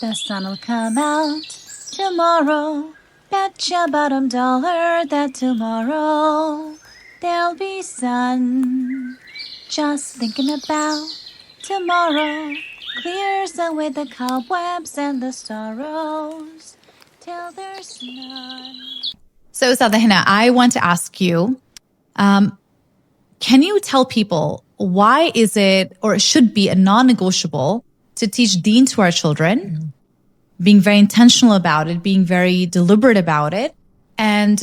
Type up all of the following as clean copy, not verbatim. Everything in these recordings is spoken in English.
The sun'll come out tomorrow. Bet your bottom dollar that tomorrow there'll be sun. Just thinking about tomorrow clears away the cobwebs and the sorrows till there's none. So, Ustadha Hina, I want to ask you, can you tell people why is it, or it should be a non-negotiable to teach Deen to our children, being very intentional about it, being very deliberate about it, and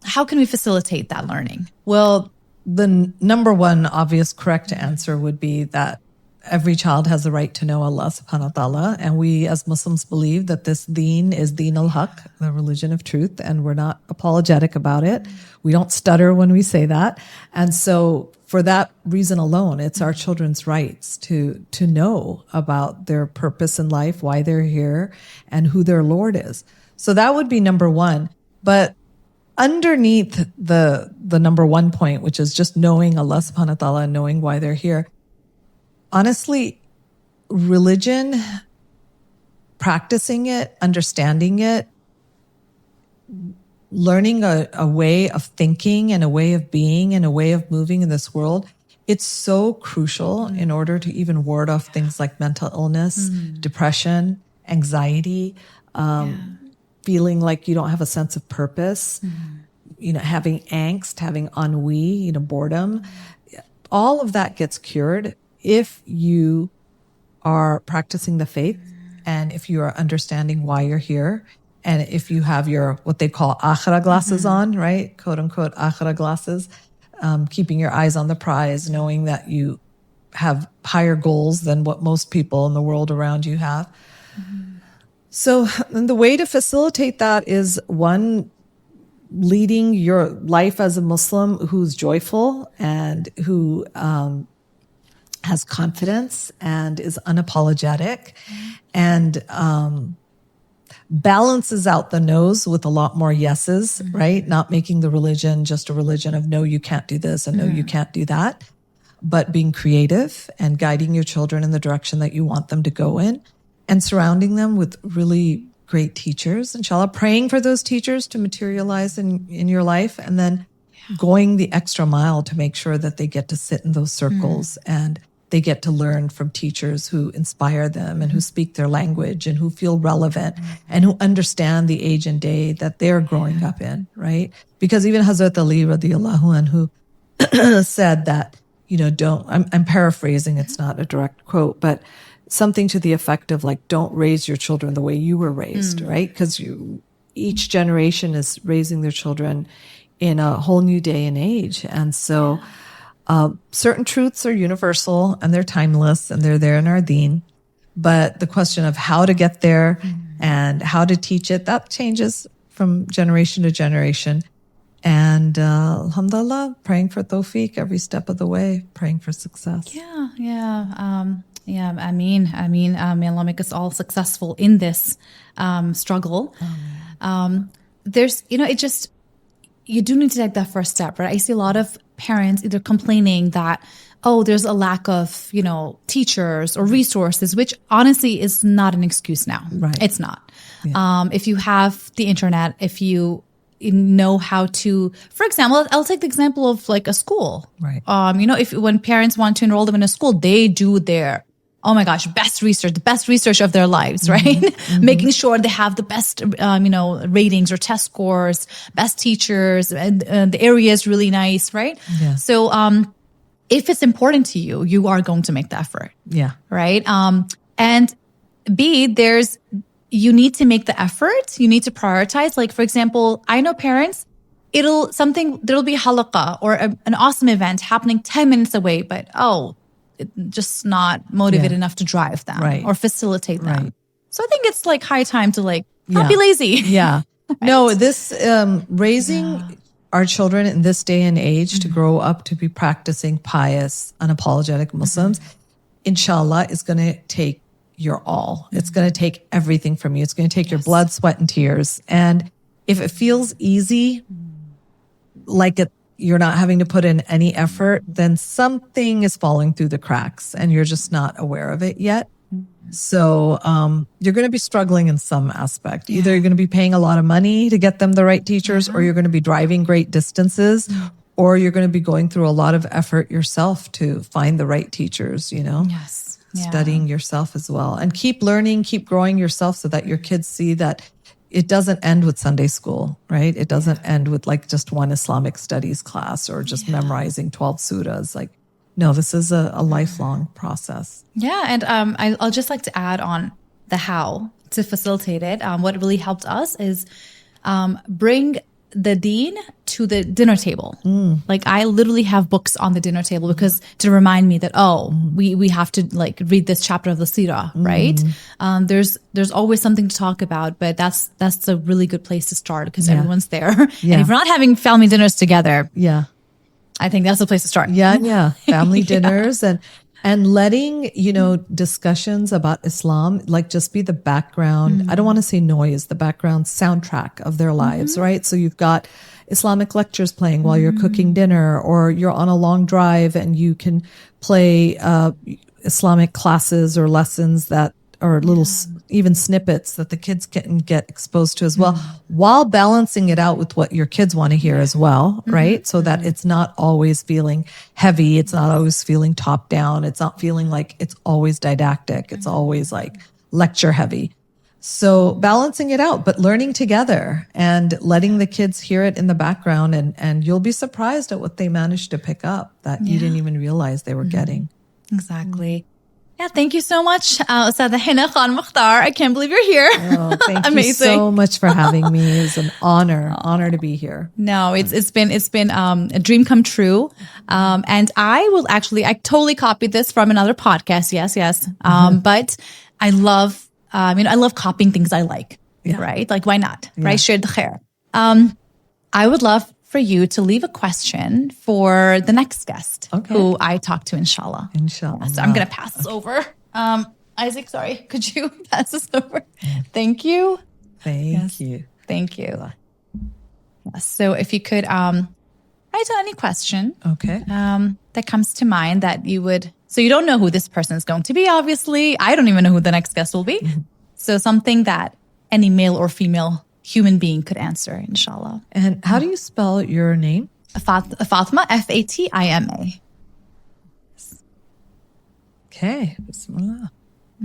how can we facilitate that learning? Well, the number one obvious correct answer would be that every child has the right to know Allah subhanahu wa ta'ala. And we as Muslims believe that this deen is deen al-haq, the religion of truth. And we're not apologetic about it. We don't stutter when we say that. And so for that reason alone, it's our children's rights to know about their purpose in life, why they're here, and who their Lord is. So that would be number one. But underneath the number one point, which is just knowing Allah subhanahu wa ta'ala and knowing why they're here, honestly, religion, practicing it, understanding it, learning a way of thinking and a way of being and a way of moving in this world, it's so crucial in order to even ward off things like mental illness, depression, anxiety, feeling like you don't have a sense of purpose, having angst, having ennui, boredom. All of that gets cured if you are practicing the faith and if you are understanding why you're here, and if you have your, what they call akhira glasses on, right? Quote unquote akhira glasses, keeping your eyes on the prize, knowing that you have higher goals than what most people in the world around you have. So the way to facilitate that is, one, leading your life as a Muslim who's joyful and who has confidence and is unapologetic and balances out the no's with a lot more yeses, right? Not making the religion just a religion of no, you can't do this and no, you can't do that, but being creative and guiding your children in the direction that you want them to go in, and surrounding them with really great teachers, inshallah, praying for those teachers to materialize in your life, and then going the extra mile to make sure that they get to sit in those circles and they get to learn from teachers who inspire them and who speak their language and who feel relevant and who understand the age and day that they're growing up in, right? Because even Hazrat Ali radiallahu anhu said that, I'm paraphrasing, it's not a direct quote, but something to the effect of like, don't raise your children the way you were raised, right? Because each generation is raising their children in a whole new day and age. And so certain truths are universal and they're timeless and they're there in our deen. But the question of how to get there and how to teach it, that changes from generation to generation. And alhamdulillah, praying for tawfiq every step of the way, praying for success. I mean, may Allah make us all successful in this struggle. There's, you do need to take that first step, right? I see a lot of parents either complaining that, there's a lack of, teachers or resources, which honestly is not an excuse now. Right. It's not. Yeah. If you have the internet, if you know how to, for example, I'll take the example of like a school. Right. When parents want to enroll them in a school, they do their, oh my gosh, the best research of their lives, right? Making sure they have the best, ratings or test scores, best teachers, and the area is really nice, right? Yeah. So, if it's important to you, you are going to make the effort. Yeah. Right. And B, you need to make the effort. You need to prioritize. Like, for example, I know parents, there'll be halaqah or an awesome event happening 10 minutes away, but just not motivated enough to drive them or facilitate them. Right. So I think it's like high time to not be lazy. Yeah. Right? No, this raising our children in this day and age to grow up to be practicing pious, unapologetic Muslims, inshallah, is going to take your all. It's going to take everything from you. It's going to take your blood, sweat, and tears. And if it feels easy, like you're not having to put in any effort, then something is falling through the cracks and you're just not aware of it yet. So you're going to be struggling in some aspect. Either you're going to be paying a lot of money to get them the right teachers, or you're going to be driving great distances, or you're going to be going through a lot of effort yourself to find the right teachers, you know? Yes. Studying yourself as well. And keep learning, keep growing yourself so that your kids see that it doesn't end with Sunday school, right? It doesn't end with like just one Islamic studies class or just memorizing 12 surahs. Like, no, this is a lifelong process. Yeah. And I'll just like to add on the how to facilitate it. What really helped us is bring the Deen to the dinner table. Like I literally have books on the dinner table because to remind me that, we have to like read this chapter of the Sirah, right? There's always something to talk about, but that's a really good place to start because everyone's there. And if we're not having family dinners together, I think that's the place to start. Family dinners and letting, you know, discussions about Islam, like just be the background. I don't want to say noise, the background soundtrack of their lives, right? So you've got Islamic lectures playing while you're cooking dinner, or you're on a long drive and you can play Islamic classes or lessons that or little even snippets that the kids can get exposed to as well, while balancing it out with what your kids want to hear as well, right? So that it's not always feeling heavy. It's not always feeling top down. It's not feeling like it's always didactic. It's always like lecture heavy. So balancing it out, but learning together and letting the kids hear it in the background, and you'll be surprised at what they manage to pick up that you didn't even realize they were getting. Exactly. Yeah, thank you so much, Ustadha Hina Khan-Mukhtar. I can't believe you're here. Oh, thank you so much for having me. It's an honor to be here. No, it's been a dream come true. And I totally copied this from another podcast. Yes. But I love copying things I like, right? Like, why not? Right? Share the khair. I would love for you to leave a question for the next guest who I talk to, inshallah. Inshallah. So I'm going to pass this over. Isaac, sorry. Could you pass this over? Thank you. Thank you. Thank you. Yes. So if you could write down any question that comes to mind that you would... So you don't know who this person is going to be, obviously. I don't even know who the next guest will be. So something that any male or female human being could answer, inshallah. And how do you spell your name? Fatima, Fatima. Okay. Bismillah.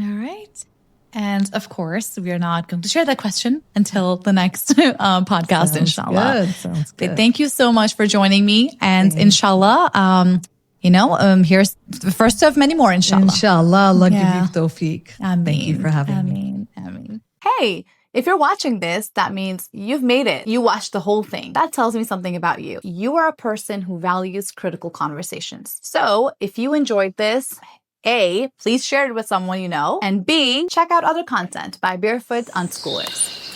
All right. And of course, we are not going to share that question until the next podcast, inshallah. Sounds good. But thank you so much for joining me. And inshallah, here's the first of many more, inshallah. Inshallah, Allah give you tawfiq. Ameen. Thank you for having me. Ameen. Hey, if you're watching this, that means you've made it. You watched the whole thing. That tells me something about you. You are a person who values critical conversations. So if you enjoyed this, A, please share it with someone you know, and B, check out other content by Barefoot Unschoolers.